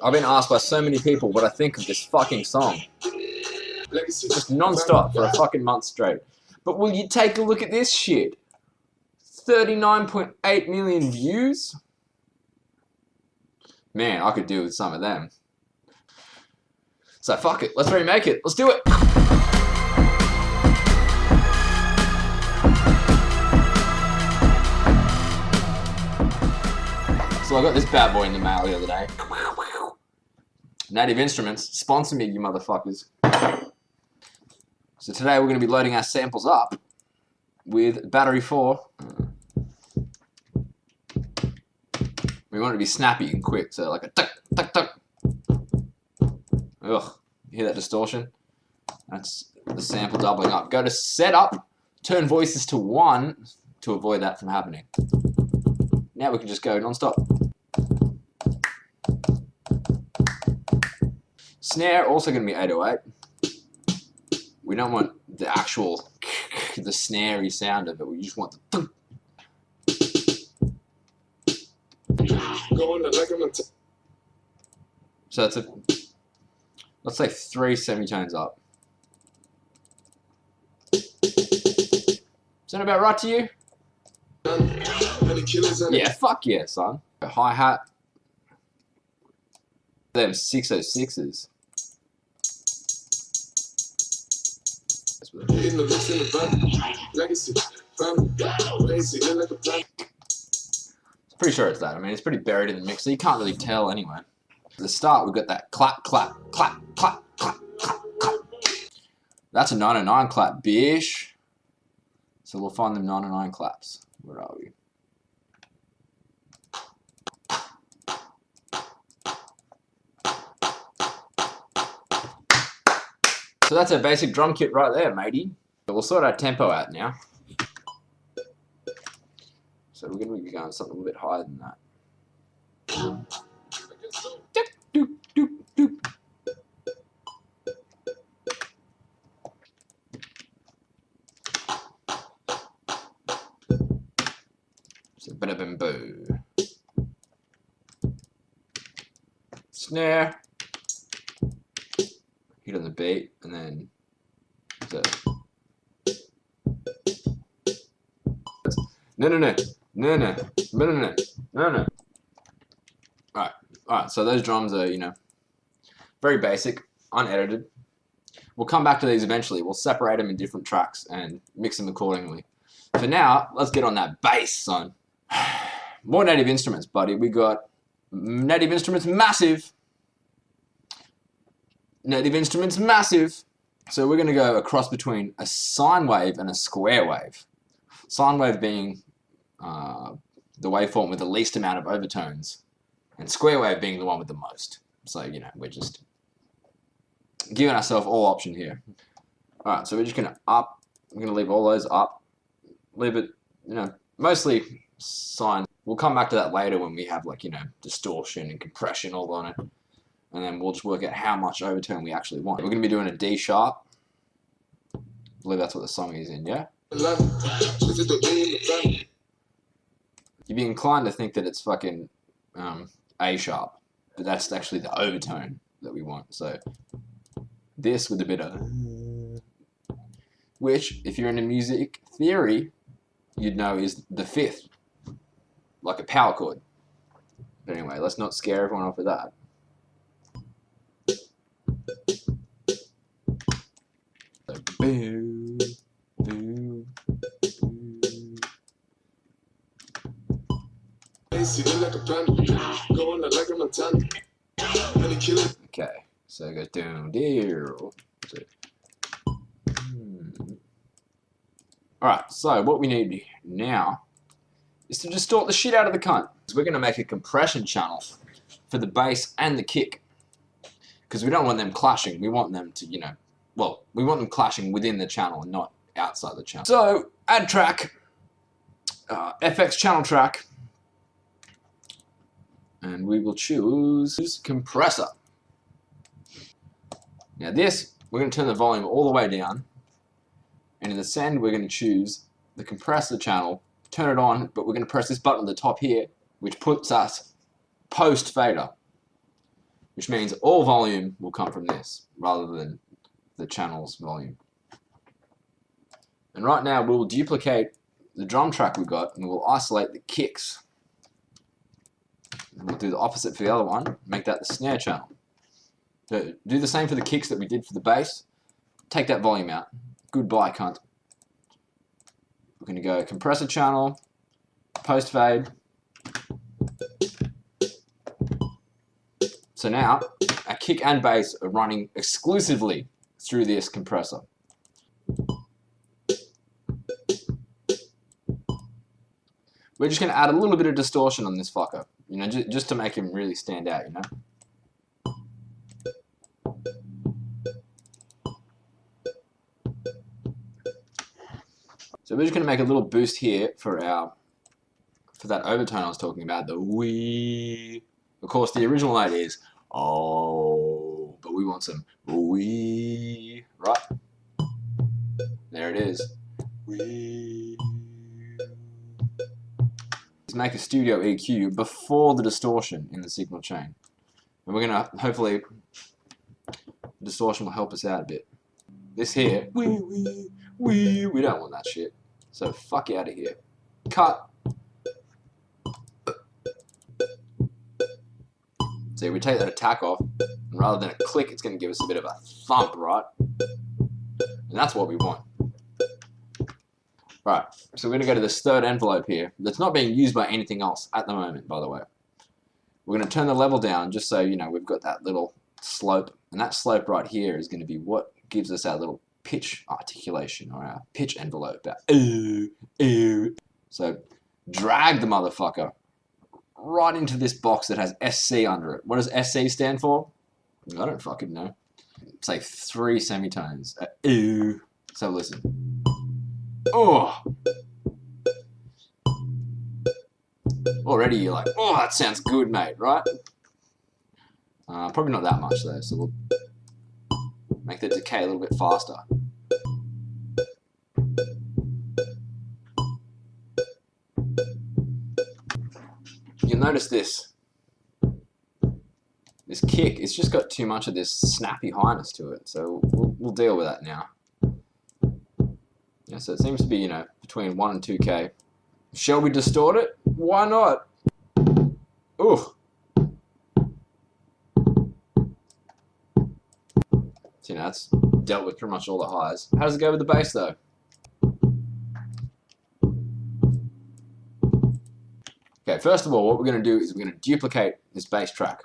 I've been asked by so many people what I think of this fucking song. Just non-stop for a fucking month straight. But will you take a look at this shit? 39.8 million views? Man, I could do with some of them. So fuck it, let's remake it. Let's do it! So I got this bad boy in the mail the other day. Native Instruments, sponsor me, you motherfuckers. So today we're going to be loading our samples up with battery 4. We want it to be snappy and quick, so like a tuck, tuck, tuck. Ugh, you hear that distortion? That's the sample doubling up. Go to setup, turn voices to 1 to avoid that from happening. Now we can just go non-stop. Snare, also going to be 808. We don't want the actual, the snarey sound of it, we just want the So it's a, let's say 3 semitones up. Sound about right to you? Yeah, fuck yeah, son. A hi-hat. Them 606s. Pretty sure it's that. I mean, it's pretty buried in the mix, so you can't really tell anyway. At the start, we've got that clap, clap, clap, clap, clap, clap, clap. That's a 909 clap, bish. So we'll find them 909 claps. Where are we? So that's our basic drum kit right there, matey. We'll sort our tempo out now. So we're going to be going something a little bit higher than that. Doop, doop, doop. So bada bim boo. Snare. Hit on the beat, and then no. Alright, so those drums are, you know, very basic, unedited. We'll come back to these eventually. We'll separate them in different tracks and mix them accordingly. For now, let's get on that bass, son. More Native Instruments, buddy. We got Native Instruments Massive. Native Instruments Massive. So we're going to go a cross between a sine wave and a square wave. Sine wave being the waveform with the least amount of overtones, and square wave being the one with the most. So, you know, we're just giving ourselves all option here. Alright, so we're just going to up, we're going to leave all those up, leave it, you know, mostly sine. We'll come back to that later when we have, like, you know, distortion and compression all on it. And then we'll just work out how much overtone we actually want. We're going to be doing a D sharp. I believe that's what the song is in, yeah? You'd be inclined to think that it's fucking A sharp, but that's actually the overtone that we want. So this with a bit of, which, if you're into music theory, you'd know is the 5th, like a power chord. But anyway, let's not scare everyone off with that. Boo, boo, boo. Okay, so it goes down there. Alright, so what we need now is to distort the shit out of the cunt. So we're going to make a compression channel for the bass and the kick. Because we don't want them clashing, we want them to, you know, well, we want them clashing within the channel and not outside the channel. So, add track, FX channel track, and we will choose compressor. Now this, we're going to turn the volume all the way down, and in the send we're going to choose the compressor channel, turn it on, but we're going to press this button at the top here, which puts us post fader. which means all volume will come from this rather than the channel's volume. And right now we'll duplicate the drum track we got and we'll isolate the kicks. And we'll do the opposite for the other one, make that the snare channel. So do the same for the kicks that we did for the bass. Take that volume out. Goodbye, cunt. We're going to go compressor channel, post fade. So now our kick and bass are running exclusively through this compressor. We're just going to add a little bit of distortion on this fucker, you know, just to make him really stand out, you know. So we're just going to make a little boost here for that overtone I was talking about, the wee. Of course, the original note is oh, but we want some wee, right? There it is. Wee. Let's make a studio EQ before the distortion in the signal chain. And we're going to, hopefully, the distortion will help us out a bit. This here, wee, wee, wee, we don't want that shit. So fuck out of here. Cut. So we take that attack off, and rather than a click, it's going to give us a bit of a thump, right? And that's what we want. Right, so we're going to go to this third envelope here that's not being used by anything else at the moment, by the way. We're going to turn the level down just so, you know, we've got that little slope. And that slope right here is going to be what gives us our little pitch articulation, or our pitch envelope. So drag the motherfucker right into this box that has SC under it. What does SC stand for? I don't fucking know. Say 3 semitones. So listen. Oh! Already you're like, oh, that sounds good, mate, right? Probably not that much though, so we'll make the decay a little bit faster. You'll notice this kick, it's just got too much of this snappy highness to it, so we'll deal with that now. Yeah, so it seems to be, you know, between 1 and 2K. Shall we distort it? Why not? Ooh. So, you know, that's dealt with pretty much all the highs. How does it go with the bass though? Okay, first of all, what we're going to do is we're going to duplicate this bass track.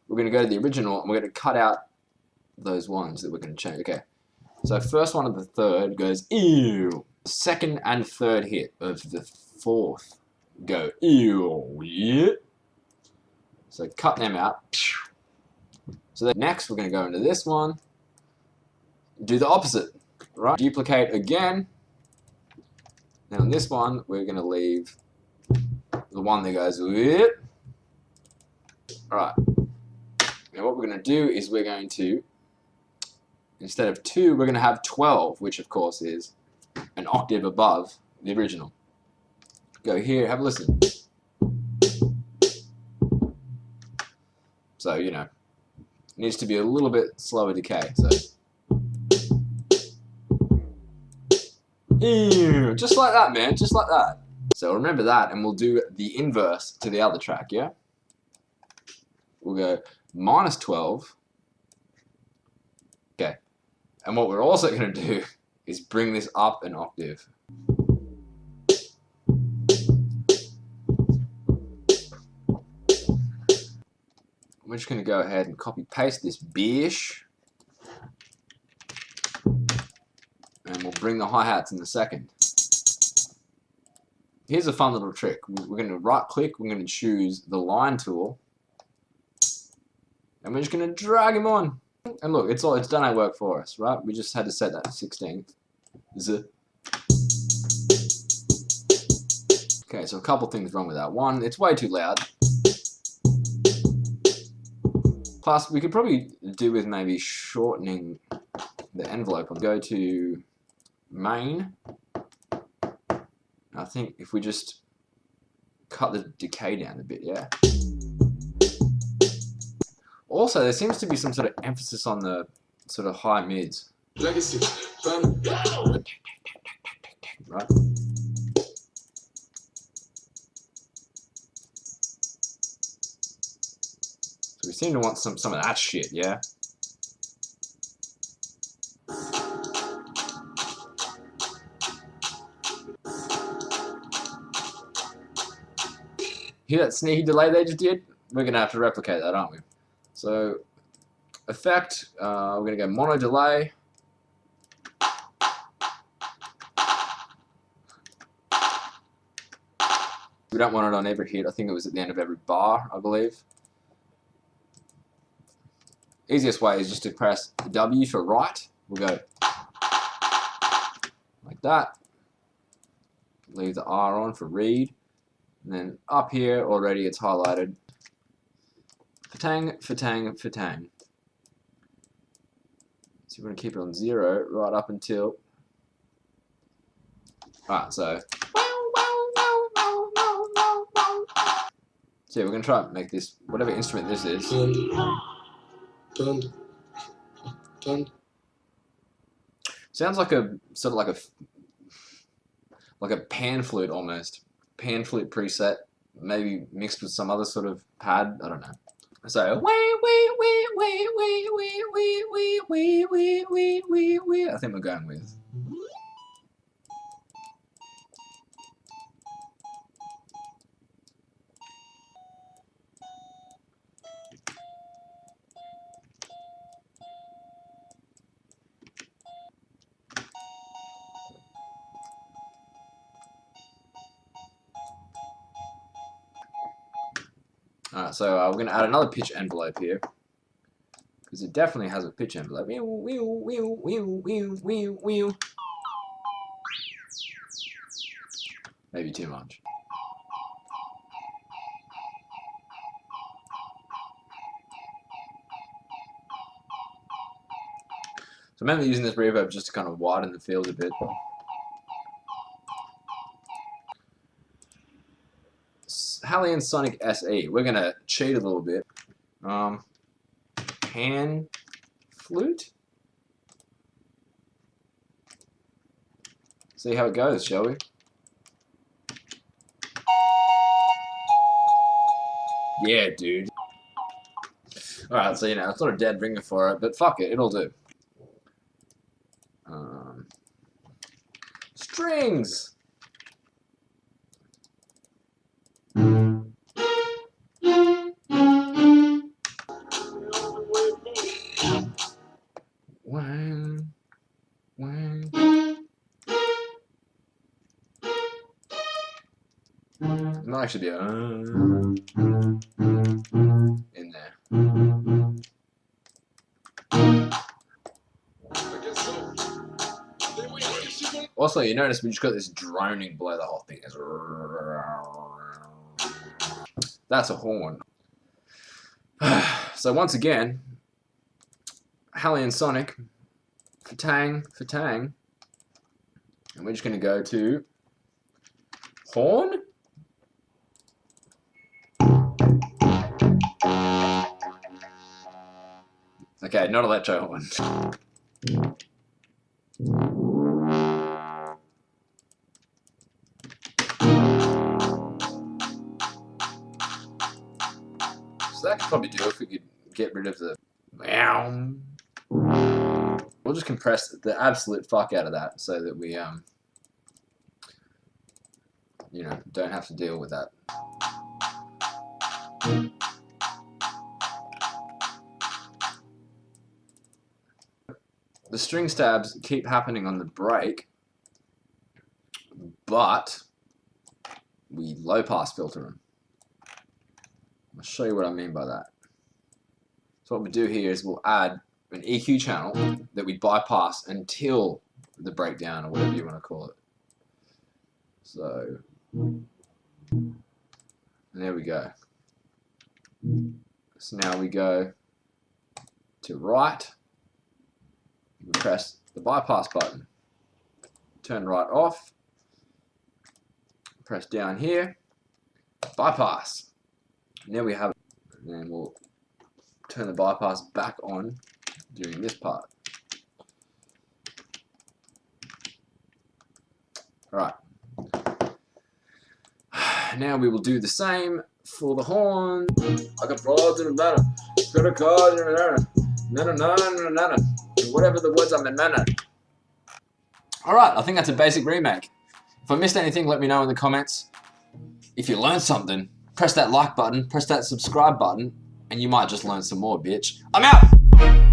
We're going to go to the original and we're going to cut out those ones that we're going to change. Okay, so first one of the third goes ew. Second and third hit of the fourth go ew. Yeah. So cut them out. So then next we're going to go into this one. Do the opposite, right? Duplicate again. Now on this one we're going to leave the one that goes with. Alright. Now what we're going to do is we're going to, instead of 2, we're going to have 12, which of course is an octave above the original. Go here, have a listen. So, you know, it needs to be a little bit slower decay. So, ew, just like that, man, just like that. So remember that, and we'll do the inverse to the other track, yeah? We'll go -12. Okay. And what we're also going to do is bring this up an octave. We're just going to go ahead and copy paste this bish. And we'll bring the hi-hats in a second. Here's a fun little trick. We're going to right click, we're going to choose the line tool. And we're just going to drag him on. And look, it's done our work for us, right? We just had to set that to 16. Okay, so a couple things wrong with that. One, it's way too loud. Plus, we could probably do with maybe shortening the envelope. I'll go to main. I think if we just cut the decay down a bit, yeah. Also, there seems to be some sort of emphasis on the sort of high mids. Right? So we seem to want some of that shit, yeah? Hear that sneaky delay they just did? We're going to have to replicate that, aren't we? So, effect, we're going to go mono delay. We don't want it on every hit. I think it was at the end of every bar, I believe. Easiest way is just to press W for write. We'll go like that. Leave the R on for read. And then up here already it's highlighted. Fatang, fatang, fatang. So we're going to keep it on 0 right up until... Alright, so... So yeah, we're going to try and make this, whatever instrument this is. Sounds like a, sort of like a pan flute almost. Pan flute preset, maybe mixed with some other sort of pad, I don't know. So, I think we're going with. Alright, so we're going to add another pitch envelope here. Because it definitely has a pitch envelope. Maybe too much. So I'm mainly using this reverb just to kind of widen the field a bit. Halion Sonic SE. We're gonna cheat a little bit. Pan flute. See how it goes, shall we? Yeah, dude. Alright, so you know, it's not a dead ringer for it, but fuck it, it'll do. Strings! Wang, wang. It might actually be a in there. Also, you notice we just got this droning below the whole thing. That's a horn. So once again, Halion Sonic, fatang, fatang, and we're just going to go to horn. Okay, not electro horn. So that could probably do if we could get rid of the meow. We'll just compress the absolute fuck out of that so that we you know, don't have to deal with that. The string stabs keep happening on the break, but we low pass filter them. I'll show you what I mean by that. So what we do here is we'll add an EQ channel that we bypass until the breakdown or whatever you want to call it. So, and there we go. So now we go to right. We press the bypass button. Turn right off. Press down here. Bypass. And there we have it. And then we'll turn the bypass back on during this part. Alright. Now we will do the same for the horn. I got broads in a manner. Got a card in a manner. Whatever the words are in manner. Alright, I think that's a basic remake. If I missed anything, let me know in the comments. If you learned something, press that like button, press that subscribe button, and you might just learn some more, bitch. I'm out!